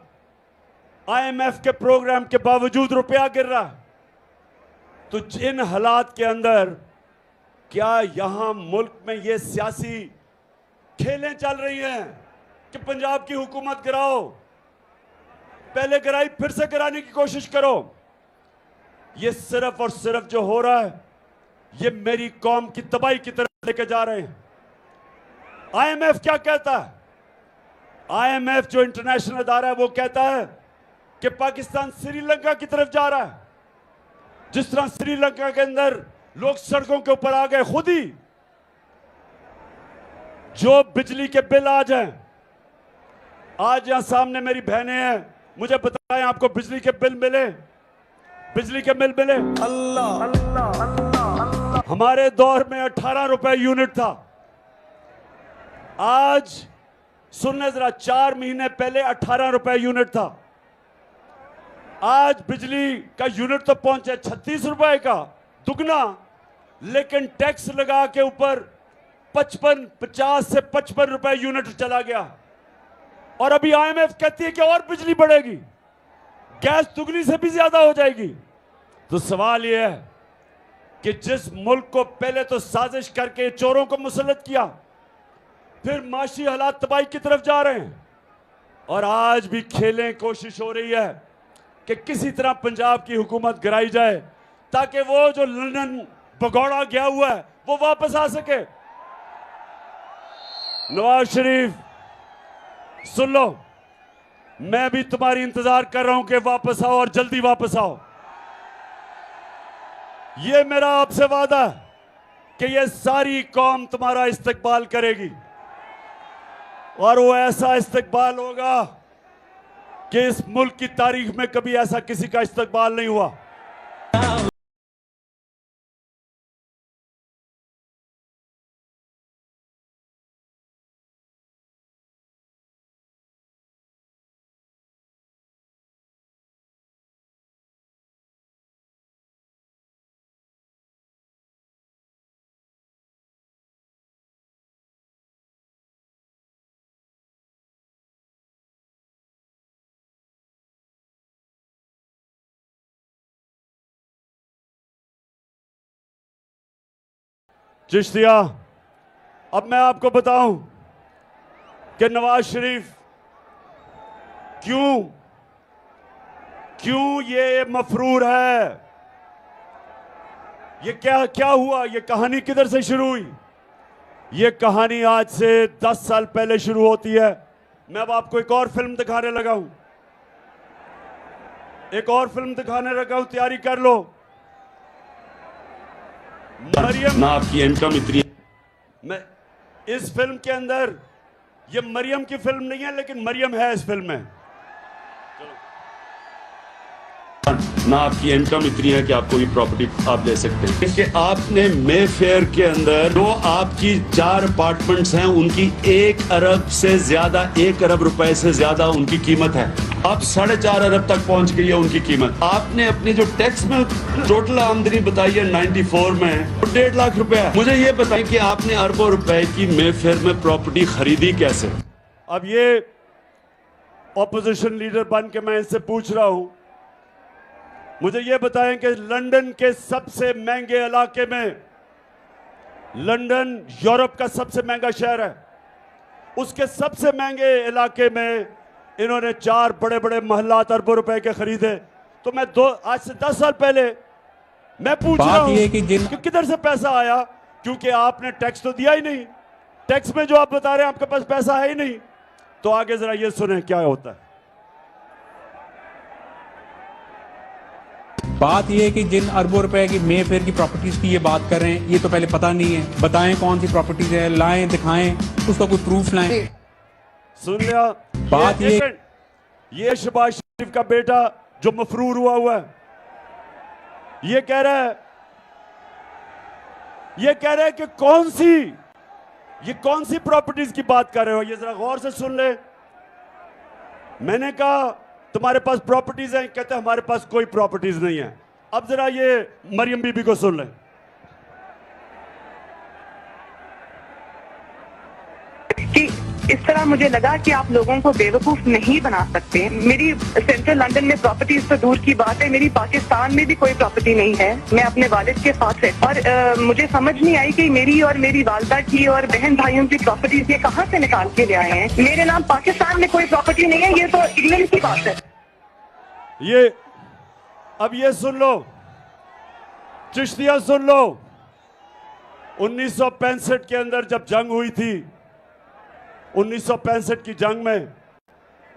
IMF के प्रोग्राम के बावजूद रुपया गिर रहा है, तो इन हालात के अंदर क्या यहां मुल्क में ये सियासी खेलें चल रही हैं कि पंजाब की हुकूमत गिराओ, पहले गिराई फिर से गिराने की कोशिश करो? ये सिर्फ और सिर्फ जो हो रहा है ये मेरी कौम की तबाही की तरफ लेके जा रहे हैं। IMF क्या कहता है? IMF जो इंटरनेशनल अदारा है वो कहता है कि पाकिस्तान श्रीलंका की तरफ जा रहा है। जिस तरह श्रीलंका के अंदर लोग सड़कों के ऊपर आ गए, खुद ही जो बिजली के बिल आ जाए, आज यहां सामने मेरी बहनें हैं, मुझे बताएं आपको बिजली के बिल मिले? बिजली के बिल मिले? अल्लाह अल्लाह अल्लाह। हमारे दौर में 18 रुपए यूनिट था, आज सुनने जरा, 4 महीने पहले 18 रुपए यूनिट था, आज बिजली का यूनिट तो पहुंचे 36 रुपए का, दुगना। लेकिन टैक्स लगा के ऊपर 50 से 55 रुपए यूनिट चला गया। और अभी IMF कहती है कि और बिजली बढ़ेगी, गैस दुगनी से भी ज्यादा हो जाएगी। तो सवाल यह है कि जिस मुल्क को पहले तो साजिश करके चोरों को मुसल्लत किया, फिर माशी हालात तबाही की तरफ जा रहे हैं, और आज भी खेलें, कोशिश हो रही है कि किसी तरह पंजाब की हुकूमत गिराई जाए ताकि वो जो लंदन भगौड़ा गया हुआ है वो वापस आ सके। नवाज शरीफ, सुन लो, मैं भी तुम्हारी इंतजार कर रहा हूं कि वापस आओ और जल्दी वापस आओ। ये मेरा आपसे वादा है कि ये सारी कौम तुम्हारा इस्तकबाल करेगी। और वो ऐसा इस्तकबाल होगा कि इस मुल्क की तारीख में कभी ऐसा किसी का इस्तकबाल नहीं हुआ। चिश्तिया, अब मैं आपको बताऊं कि नवाज शरीफ क्यों ये मफरूर है, ये क्या हुआ, ये कहानी किधर से शुरू हुई। ये कहानी आज से 10 साल पहले शुरू होती है। मैं अब आपको एक और फिल्म दिखाने लगा हूं, तैयारी कर लो। मरियम, आपकी इनकम इतनी, मैं इस फिल्म के अंदर, ये मरियम की फिल्म नहीं है लेकिन मरियम है इस फिल्म में। ना आपकी इनकम इतनी है कि आप कोई प्रॉपर्टी आप ले सकते हैं कि आपने मे फेयर के अंदर जो आपकी 4 अपार्टमेंट्स हैं उनकी 1 अरब से ज्यादा, 1 अरब रुपए से ज्यादा उनकी कीमत है। अब 4.5 अरब तक पहुंच गई है उनकी कीमत। आपने अपनी जो टैक्स में टोटल आमदनी बताई है 94 में 1.5 लाख रुपए है। मुझे ये बताएं कि आपने अरबों रुपए की मे फेयर में प्रॉपर्टी खरीदी कैसे। अब ये ऑपोजिशन लीडर बन के मैं इनसे पूछ रहा हूं, मुझे ये बताएं कि लंदन के सबसे महंगे इलाके में, लंदन यूरोप का सबसे महंगा शहर है, उसके सबसे महंगे इलाके में इन्होंने 4 बड़े बड़े महल्लात अरबों रुपए के खरीदे। तो मैं आज से 10 साल पहले मैं पूछ रहा हूं कि किधर से पैसा आया, क्योंकि आपने टैक्स तो दिया ही नहीं। टैक्स में जो आप बता रहे हैं आपके पास पैसा है ही नहीं। तो आगे जरा ये सुने क्या होता है। बात यह है कि जिन अरबों रुपए की मे फेयर की प्रॉपर्टीज की ये बात कर रहे हैं, ये तो पहले पता नहीं है। बताएं कौन सी प्रॉपर्टीज है, लाएं, दिखाएं, उसका कोई प्रूफ लाएं। सुन लिया बात ये शहबाज शरीफ का बेटा जो मफरूर हुआ है, ये कह रहा है कि कौन सी प्रॉपर्टीज की बात कर रहे हो। ये जरा गौर से सुन ले। मैंने कहा तुम्हारे पास प्रॉपर्टीज हैं, कहते हैं हमारे पास कोई प्रॉपर्टीज नहीं है। अब जरा ये मरियम बीबी को सुन लें। कि इस तरह मुझे लगा कि आप लोगों को बेवकूफ नहीं बना सकते। मेरी सेंट्रल लंदन में प्रॉपर्टीज तो दूर की बात है, मेरी पाकिस्तान में भी कोई प्रॉपर्टी नहीं है। मैं अपने वालिद के साथ है और मुझे समझ नहीं आई कि मेरी और मेरी वालदा की और बहन भाइयों की प्रॉपर्टीज ये कहाँ से निकाल के ले आए हैं। मेरे नाम पाकिस्तान में कोई प्रॉपर्टी नहीं है, ये तो इंग्लैंड की बात है। अब ये सुन लो चिश्तिया, सुन लो। 1965 के अंदर जब जंग हुई थी, 1965 की जंग में,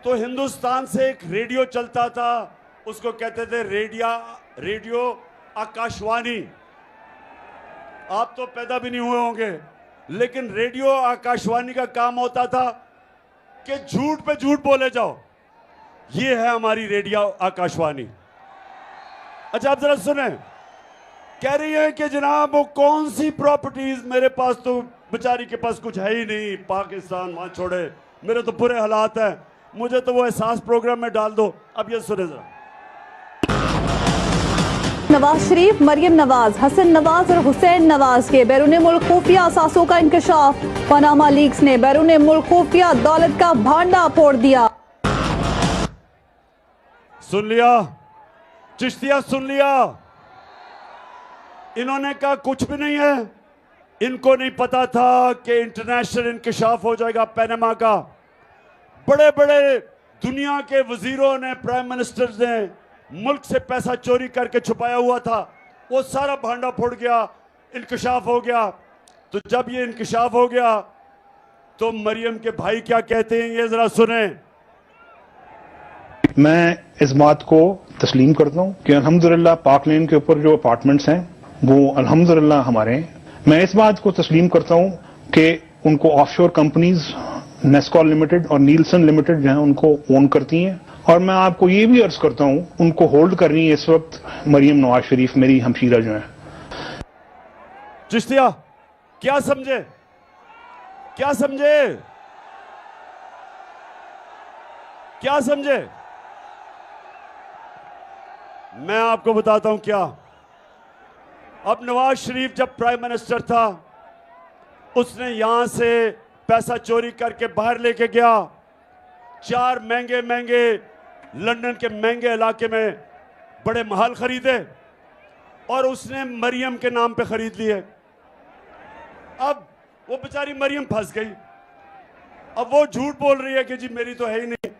तो हिंदुस्तान से एक रेडियो चलता था, उसको कहते थे रेडियो आकाशवाणी। आप तो पैदा भी नहीं हुए होंगे, लेकिन रेडियो आकाशवाणी का काम होता था कि झूठ पे झूठ बोले जाओ। ये है हमारी रेडियो आकाशवाणी। अच्छा आप जरा सुने, कह रही है कि जनाब वो कौन सी प्रॉपर्टीज, मेरे पास तो बेचारी के पास कुछ है ही नहीं, पाकिस्तान वहां छोड़े, मेरे तो बुरे हालात हैं, मुझे तो वो एहसास प्रोग्राम में डाल दो। अब ये सुने जरा। नवाज शरीफ, मरियम नवाज, हसन नवाज और हुसैन नवाज के बैरून मुल्क खुफिया असासों का इंकशाफ। पनामा लीक्स ने बैरून मुल्क खुफिया दौलत का भांडा फोड़ दिया। सुन लिया चिश्तिया, सुन लिया। इन्होंने कहा कुछ भी नहीं है। इनको नहीं पता था कि इंटरनेशनल इंकशाफ हो जाएगा पनामा का। बड़े बड़े दुनिया के वजीरों ने, प्राइम मिनिस्टर्स ने मुल्क से पैसा चोरी करके छुपाया हुआ था, वो सारा भांडा फूट गया, इंकशाफ हो गया। तो जब ये इंकशाफ हो गया तो मरियम के भाई क्या कहते हैं, ये जरा सुने। मैं इस बात को तस्लीम करता हूँ कि अल्हम्दुलिल्लाह पाक लेन के ऊपर जो अपार्टमेंट्स हैं वो अल्हम्दुलिल्लाह हमारे हैं। मैं इस बात को तस्लीम करता हूँ कि उनको ऑफशोर कंपनीज नेस्कॉल लिमिटेड और नीलसन लिमिटेड जो है उनको ओन करती हैं। और मैं आपको ये भी अर्ज करता हूं, उनको होल्ड कर रही है इस वक्त मरियम नवाज शरीफ, मेरी हमशीरा जो है। चिश्तिया क्या समझे, क्या समझे, क्या समझे? मैं आपको बताता हूं क्या। अब नवाज शरीफ जब प्राइम मिनिस्टर था, उसने यहां से पैसा चोरी करके बाहर लेके गया, 4 महंगे महंगे लंदन के महंगे इलाके में बड़े महल खरीदे और उसने मरियम के नाम पे खरीद लिए। अब वो बेचारी मरियम फंस गई। अब वो झूठ बोल रही है कि जी मेरी तो है ही नहीं,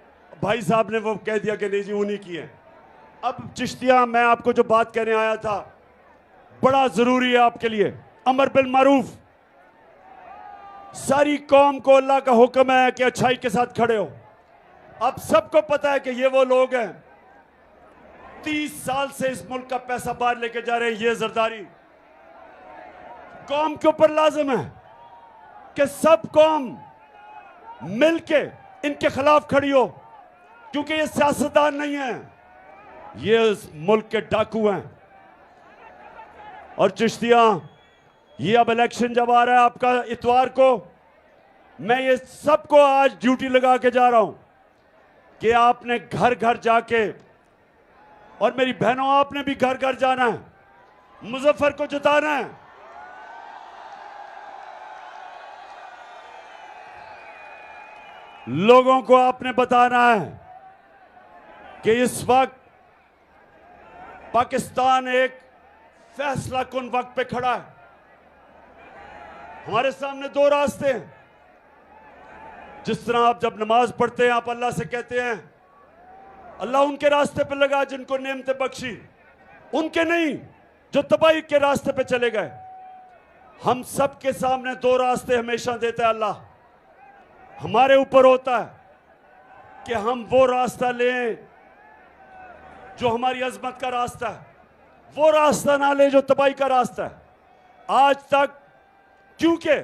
भाई साहब ने वो कह दिया कि नहीं जी उन्हीं की है। अब चिश्तिया, मैं आपको जो बात कहने आया था बड़ा जरूरी है आपके लिए। अमर बिल मारूफ, सारी कौम को अल्लाह का हुक्म है कि अच्छाई के साथ खड़े हो। अब सबको पता है कि ये वो लोग हैं 30 साल से इस मुल्क का पैसा बाहर लेके जा रहे हैं। ये जरदारी कौम के ऊपर लाजिम है कि सब कौम मिलके इनके खिलाफ खड़ी हो, क्योंकि ये सियासतदान नहीं है, ये इस मुल्क के डाकू हैं। और चिश्तिया, ये अब इलेक्शन जब आ रहा है आपका इतवार को, मैं ये सबको आज ड्यूटी लगा के जा रहा हूं कि आपने घर घर जाके, और मेरी बहनों आपने भी घर घर जाना है, मुजफ्फर को जिताना है। लोगों को आपने बताना है कि इस वक्त पाकिस्तान एक फैसला कुन वक्त पे खड़ा है। हमारे सामने 2 रास्ते हैं। जिस तरह आप जब नमाज पढ़ते हैं, आप अल्लाह से कहते हैं अल्लाह उनके रास्ते पे लगा जिनको नेमतें बख्शी, उनके नहीं जो तबाही के रास्ते पे चले गए। हम सब के सामने 2 रास्ते हमेशा देता है अल्लाह। हमारे ऊपर होता है कि हम वो रास्ता लें जो हमारी अजमत का रास्ता है, वो रास्ता ना ले जो तबाही का रास्ता है। आज तक क्योंकि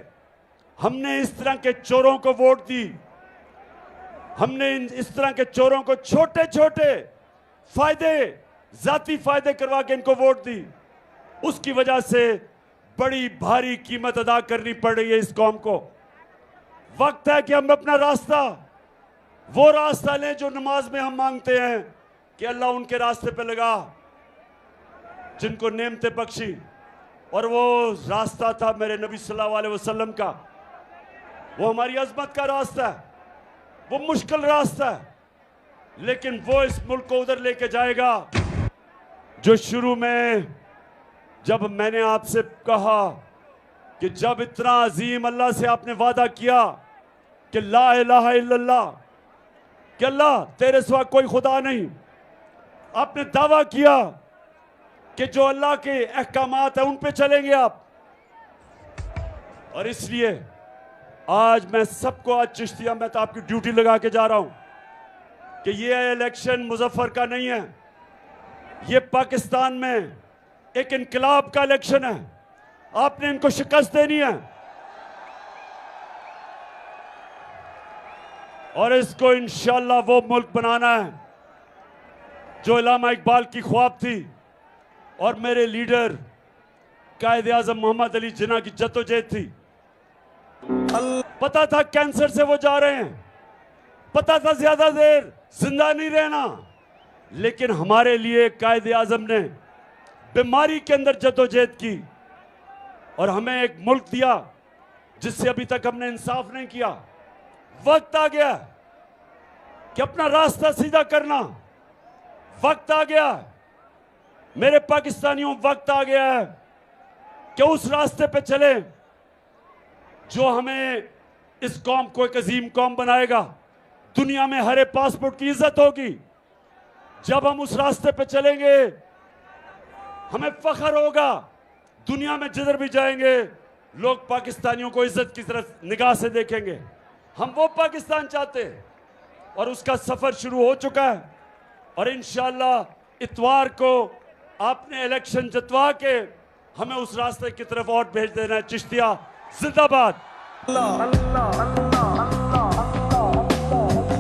हमने इस तरह के चोरों को वोट दी, हमने इस तरह के चोरों को छोटे छोटे फायदे, जाती फायदे करवा के इनको वोट दी, उसकी वजह से बड़ी भारी कीमत अदा करनी पड़ रही है इस कौम को। वक्त है कि हम अपना रास्ता, वो रास्ता लें जो नमाज में हम मांगते हैं कि अल्लाह उनके रास्ते पे लगा जिनको नेमतें बख्शी। और वो रास्ता था मेरे नबी सल्लल्लाहु अलैहि वसल्लम का, वो हमारी अजमत का रास्ता है, वो मुश्किल रास्ता है, लेकिन वो इस मुल्क को उधर लेके जाएगा जो शुरू में जब मैंने आपसे कहा कि जब इतना अजीम अल्लाह से आपने वादा किया कि ला इलाहा इल्लल्लाह, कि अल्लाह तेरे सिवा कोई खुदा नहीं, आपने दावा किया कि जो अल्लाह के अहकामात है उन पे चलेंगे आप। और इसलिए आज मैं सबको, आज चिश्तिया मैं तो आपकी ड्यूटी लगा के जा रहा हूं कि ये इलेक्शन मुजफ्फर का नहीं है, ये पाकिस्तान में एक इनकलाब का इलेक्शन है। आपने इनको शिकस्त देनी है और इसको इंशाअल्लाह वो मुल्क बनाना है जो इलामा इकबाल की ख्वाब थी और मेरे लीडर कायदे आज़म मोहम्मद अली जिन्ना की जद्दोजहद थी। पता था कैंसर से वो जा रहे हैं, पता था ज्यादा देर जिंदा नहीं रहना, लेकिन हमारे लिए कायदे आज़म ने बीमारी के अंदर जद्दोजहद की और हमें एक मुल्क दिया जिससे अभी तक हमने इंसाफ नहीं किया। वक्त आ गया कि अपना रास्ता सीधा करना, वक्त आ गया मेरे पाकिस्तानियों, वक्त आ गया है कि उस रास्ते पे चले जो हमें इस कौम को एक अजीम कौम बनाएगा। दुनिया में हरे पासपोर्ट की इज्जत होगी। जब हम उस रास्ते पे चलेंगे हमें फख्र होगा, दुनिया में जिधर भी जाएंगे लोग पाकिस्तानियों को इज्जत की तरफ निगाह से देखेंगे। हम वो पाकिस्तान चाहते हैं और उसका सफर शुरू हो चुका है। और इंशाअल्लाह इतवार को आपने इलेक्शन जितवा के हमें उस रास्ते की तरफ और भेज देना है। चिश्तिया जिंदाबाद। अल्लाह अल्लाह अल्लाह।